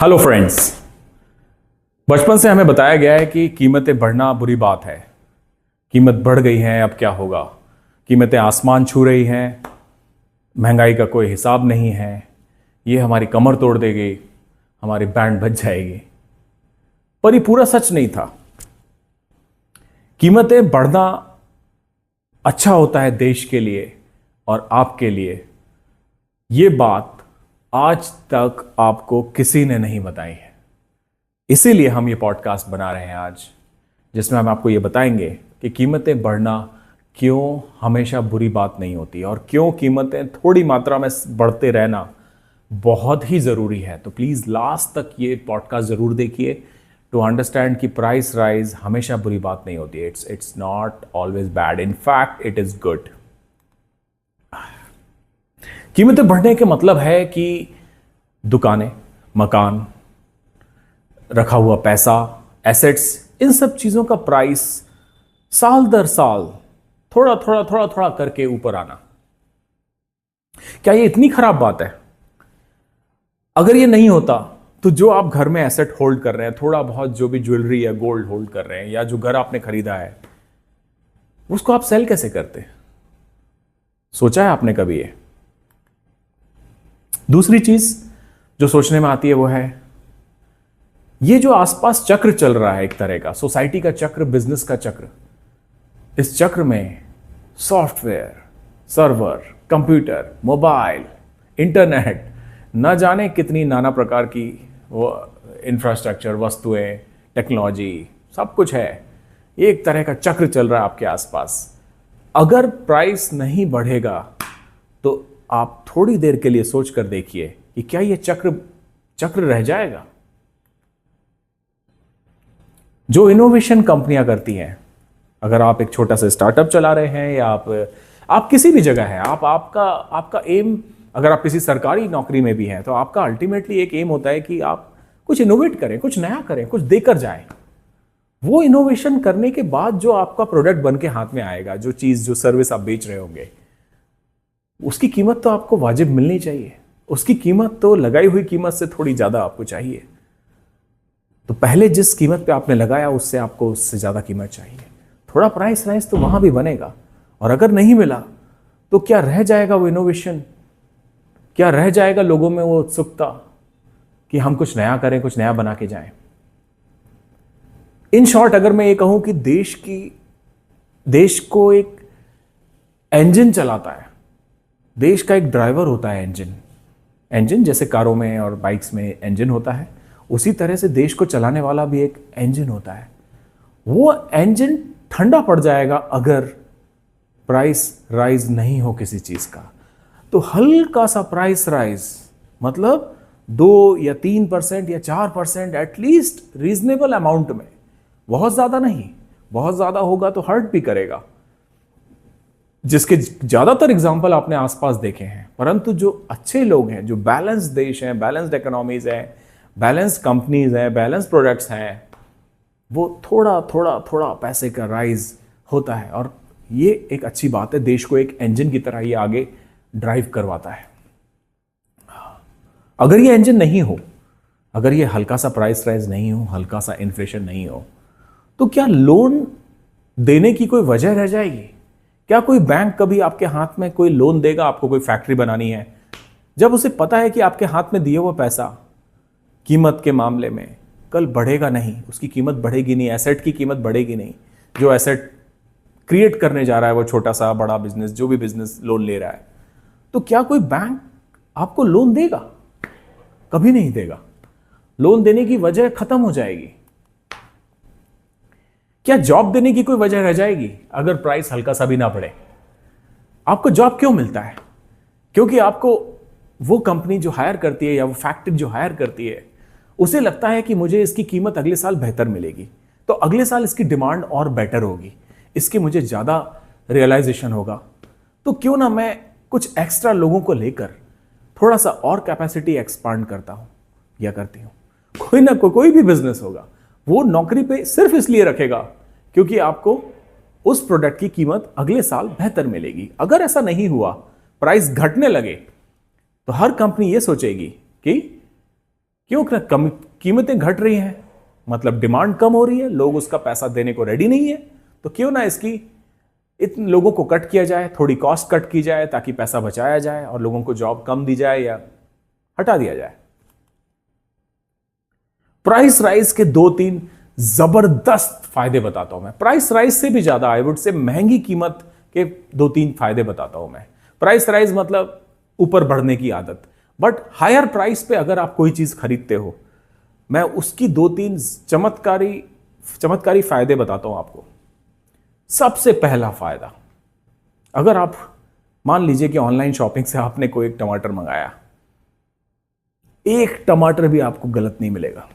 Hello friends. बचपन से हमें बताया गया है कि कीमतें बढ़ना बुरी बात है। कीमत बढ़ गई है, अब क्या होगा। कीमतें आसमान छू रही हैं, महंगाई का कोई हिसाब नहीं है, ये हमारी कमर तोड़ देगी, हमारी बैंड बज जाएगी। पर ये पूरा सच नहीं था। कीमतें बढ़ना अच्छा होता है देश के लिए और आपके लिए। ये बात आज तक आपको किसी ने नहीं बताई है। इसीलिए हम ये पॉडकास्ट बना रहे हैं आज, जिसमें हम आपको ये बताएंगे कि कीमतें बढ़ना क्यों हमेशा बुरी बात नहीं होती और क्यों कीमतें थोड़ी मात्रा में बढ़ते रहना बहुत ही ज़रूरी है। तो प्लीज़ लास्ट तक ये पॉडकास्ट ज़रूर देखिए टू अंडरस्टैंड कि प्राइस राइज हमेशा बुरी बात नहीं होती। It's not always bad, in fact it is good. कीमतें बढ़ने के मतलब है कि दुकानें, मकान, रखा हुआ पैसा, एसेट्स, इन सब चीज़ों का प्राइस साल दर साल थोड़ा थोड़ा थोड़ा थोड़ा करके ऊपर आना। क्या ये इतनी खराब बात है? अगर ये नहीं होता तो जो आप घर में एसेट होल्ड कर रहे हैं, थोड़ा बहुत जो भी ज्वेलरी या गोल्ड होल्ड कर रहे हैं या जो घर आपने खरीदा है, उसको आप सेल कैसे करते? सोचा है आपने कभी ये? दूसरी चीज जो सोचने में आती है वो है ये जो आसपास चक्र चल रहा है, एक तरह का सोसाइटी का चक्र, बिजनेस का चक्र। इस चक्र में software, server, computer, mobile, internet, न जाने कितनी नाना प्रकार की वो इंफ्रास्ट्रक्चर, वस्तुएं, टेक्नोलॉजी, सब कुछ है। एक तरह का चक्र चल रहा है आपके आसपास। अगर प्राइस नहीं बढ़ेगा तो आप थोड़ी देर के लिए सोच कर देखिए कि क्या ये चक्र रह जाएगा। जो इनोवेशन कंपनियां करती हैं, अगर आप एक छोटा सा स्टार्टअप चला रहे हैं या आप किसी भी जगह हैं, आपका एम, अगर आप किसी सरकारी नौकरी में भी हैं तो आपका अल्टीमेटली एक एम होता है कि आप कुछ इनोवेट करें, कुछ नया करें, कुछ देकर जाएं। वो इनोवेशन करने के बाद जो आपका प्रोडक्ट बन के हाथ में आएगा, जो चीज, जो सर्विस आप बेच रहे होंगे, उसकी कीमत तो आपको वाजिब मिलनी चाहिए। उसकी कीमत तो लगाई हुई कीमत से थोड़ी ज्यादा आपको चाहिए। तो पहले जिस कीमत पे आपने लगाया उससे ज्यादा कीमत चाहिए। थोड़ा प्राइस राइज तो वहां भी बनेगा। और अगर नहीं मिला तो क्या रह जाएगा वो इनोवेशन? क्या रह जाएगा लोगों में वो उत्सुकता कि हम कुछ नया करें, कुछ नया बना के जाएं? इन शॉर्ट, अगर मैं ये कहूं कि देश को एक इंजन चलाता है, देश का एक ड्राइवर होता है इंजन जैसे कारों में और बाइक्स में इंजन होता है, उसी तरह से देश को चलाने वाला भी एक इंजन होता है। वो इंजन ठंडा पड़ जाएगा अगर प्राइस राइज नहीं हो किसी चीज का। तो हल्का सा प्राइस राइज, मतलब 2 या 3% या 4%, एटलीस्ट रीजनेबल अमाउंट में, बहुत ज्यादा नहीं। बहुत ज्यादा होगा तो हर्ट भी करेगा, जिसके ज्यादातर एग्जाम्पल आपने आसपास देखे हैं। परंतु जो अच्छे लोग हैं, जो बैलेंस देश हैं, बैलेंस्ड इकोनॉमीज हैं, बैलेंस्ड कंपनीज हैं, बैलेंस प्रोडक्ट्स हैं, वो थोड़ा थोड़ा थोड़ा पैसे का राइज होता है। और ये एक अच्छी बात है, देश को एक इंजन की तरह ये आगे ड्राइव करवाता है। अगर ये इंजन नहीं हो, अगर ये हल्का सा प्राइस राइज नहीं हो, हल्का सा इन्फ्लेशन नहीं हो, तो क्या लोन देने की कोई वजह रह जाएगी? क्या कोई बैंक कभी आपके हाथ में कोई लोन देगा? आपको कोई फैक्ट्री बनानी है, जब उसे पता है कि आपके हाथ में दिए हुआ पैसा कीमत के मामले में कल बढ़ेगा नहीं, उसकी कीमत बढ़ेगी नहीं, एसेट की कीमत बढ़ेगी नहीं, जो एसेट क्रिएट करने जा रहा है वो छोटा सा बड़ा बिजनेस, जो भी बिजनेस लोन ले रहा है, तो क्या कोई बैंक आपको लोन देगा? कभी नहीं देगा। लोन देने की वजह खत्म हो जाएगी। क्या जॉब देने की कोई वजह रह जाएगी अगर प्राइस हल्का सा भी ना बढ़े? आपको जॉब क्यों मिलता है? क्योंकि आपको वो कंपनी जो हायर करती है या वो फैक्ट्री जो हायर करती है, उसे लगता है कि मुझे इसकी कीमत अगले साल बेहतर मिलेगी, तो अगले साल इसकी डिमांड और बेटर होगी, इसकी मुझे ज्यादा रियलाइजेशन होगा, तो क्यों ना मैं कुछ एक्स्ट्रा लोगों को लेकर थोड़ा सा और कैपेसिटी एक्सपांड करता हूं या करती हूं। कोई ना कोई भी बिजनेस होगा, वो नौकरी पे सिर्फ इसलिए रखेगा क्योंकि आपको उस प्रोडक्ट की कीमत अगले साल बेहतर मिलेगी। अगर ऐसा नहीं हुआ, प्राइस घटने लगे, तो हर कंपनी ये सोचेगी कि क्यों कम कीमतें घट रही हैं, मतलब डिमांड कम हो रही है, लोग उसका पैसा देने को रेडी नहीं है, तो क्यों ना इसकी इतने लोगों को कट किया जाए, थोड़ी कॉस्ट कट की जाए ताकि पैसा बचाया जाए और लोगों को जॉब कम दी जाए या हटा दिया जाए। प्राइस राइज के 2-3 जबरदस्त फायदे बताता हूं मैं। प्राइस राइज से भी ज्यादा आई वुड से महंगी कीमत के 2-3 फायदे बताता हूं मैं। प्राइस राइज मतलब ऊपर बढ़ने की आदत, बट हायर प्राइस पे अगर आप कोई चीज खरीदते हो, मैं उसकी 2-3 चमत्कारी फायदे बताता हूं आपको। सबसे पहला फायदा, अगर आप मान लीजिए कि ऑनलाइन शॉपिंग से आपने कोई एक टमाटर मंगाया, एक टमाटर भी आपको गलत नहीं मिलेगा,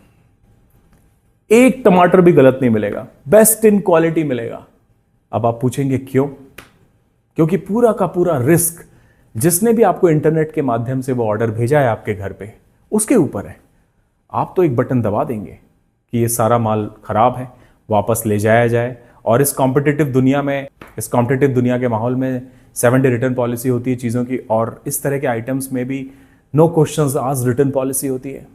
एक टमाटर भी गलत नहीं मिलेगा, बेस्ट इन क्वालिटी मिलेगा। अब आप पूछेंगे क्यों? क्योंकि पूरा का पूरा रिस्क जिसने भी आपको इंटरनेट के माध्यम से वो ऑर्डर भेजा है आपके घर पे, उसके ऊपर है। आप तो एक बटन दबा देंगे कि ये सारा माल खराब है, वापस ले जाया जाए। और इस कॉम्पिटिटिव दुनिया के माहौल में 7 डे रिटर्न पॉलिसी होती है चीज़ों की, और इस तरह के आइटम्स में भी no questions asked return policy होती है,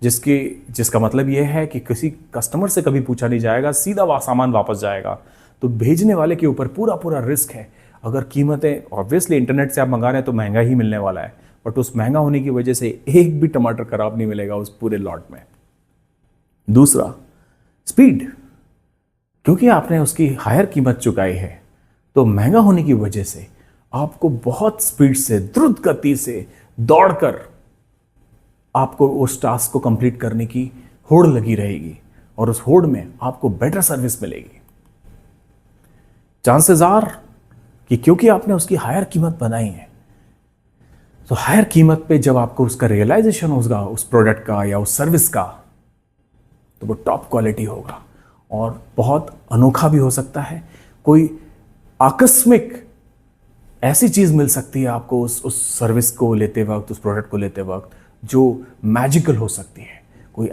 जिसका मतलब यह है कि किसी कस्टमर से कभी पूछा नहीं जाएगा, सीधा सामान वापस जाएगा। तो भेजने वाले के ऊपर पूरा पूरा रिस्क है। अगर कीमतें, ऑब्वियसली इंटरनेट से आप मंगा रहे हैं तो महंगा ही मिलने वाला है, बट उस महंगा होने की वजह से एक भी टमाटर खराब नहीं मिलेगा उस पूरे लॉट में। दूसरा, स्पीड। क्योंकि आपने उसकी हायर कीमत चुकाई है, तो महंगा होने की वजह से आपको बहुत स्पीड से, द्रुत गति से दौड़कर आपको उस टास्क को कंप्लीट करने की होड़ लगी रहेगी, और उस होड़ में आपको बेटर सर्विस मिलेगी। चांसेस आर कि क्योंकि आपने उसकी हायर कीमत बनाई है, तो हायर कीमत पे जब आपको उसका रियलाइजेशन होगा उस प्रोडक्ट का या उस सर्विस का, तो वो टॉप क्वालिटी होगा और बहुत अनोखा भी हो सकता है। कोई आकस्मिक ऐसी चीज मिल सकती है आपको उस सर्विस को लेते वक्त, उस प्रोडक्ट को लेते वक्त, जो मैजिकल हो सकती है। कोई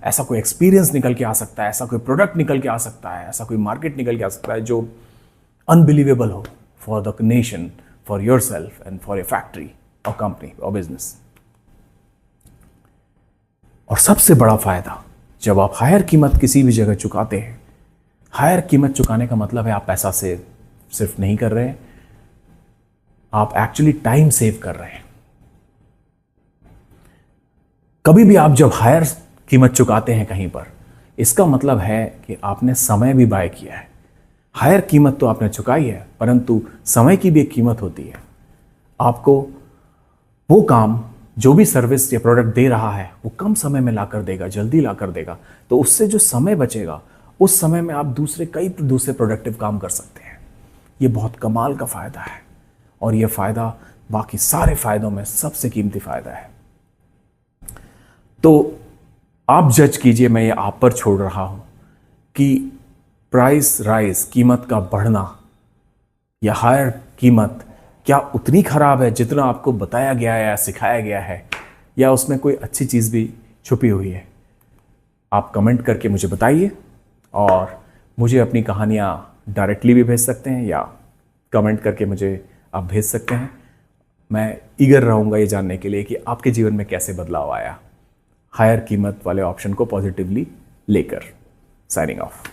ऐसा कोई एक्सपीरियंस निकल के आ सकता है, ऐसा कोई प्रोडक्ट निकल के आ सकता है, ऐसा कोई मार्केट निकल के आ सकता है जो अनबिलीवेबल हो for the nation, for your self and for your factory और कंपनी और बिजनेस। और सबसे बड़ा फायदा, जब आप हायर कीमत किसी भी जगह चुकाते हैं, हायर कीमत चुकाने का मतलब है आप पैसा से सिर्फ नहीं कर रहे हैं, आप एक्चुअली टाइम सेव कर रहे हैं। कभी भी आप जब हायर कीमत चुकाते हैं कहीं पर, इसका मतलब है कि आपने समय भी बाय किया है। हायर कीमत तो आपने चुकाई है, परंतु समय की भी एक कीमत होती है। आपको वो काम, जो भी सर्विस या प्रोडक्ट दे रहा है, वो कम समय में लाकर देगा, जल्दी लाकर देगा, तो उससे जो समय बचेगा, उस समय में आप कई दूसरे प्रोडक्टिव काम कर सकते हैं। ये बहुत कमाल का फायदा है, और ये फायदा बाकी सारे फायदों में सबसे कीमती फायदा है। तो आप जज कीजिए, मैं ये आप पर छोड़ रहा हूं कि प्राइस राइज, कीमत का बढ़ना या हायर कीमत क्या उतनी खराब है जितना आपको बताया गया है या सिखाया गया है, या उसमें कोई अच्छी चीज़ भी छुपी हुई है? आप कमेंट करके मुझे बताइए, और मुझे अपनी कहानियाँ डायरेक्टली भी भेज सकते हैं या कमेंट करके मुझे आप भेज सकते हैं। मैं ईगर रहूँगा ये जानने के लिए कि आपके जीवन में कैसे बदलाव आया हायर कीमत वाले ऑप्शन को पॉजिटिवली लेकर। Signing off.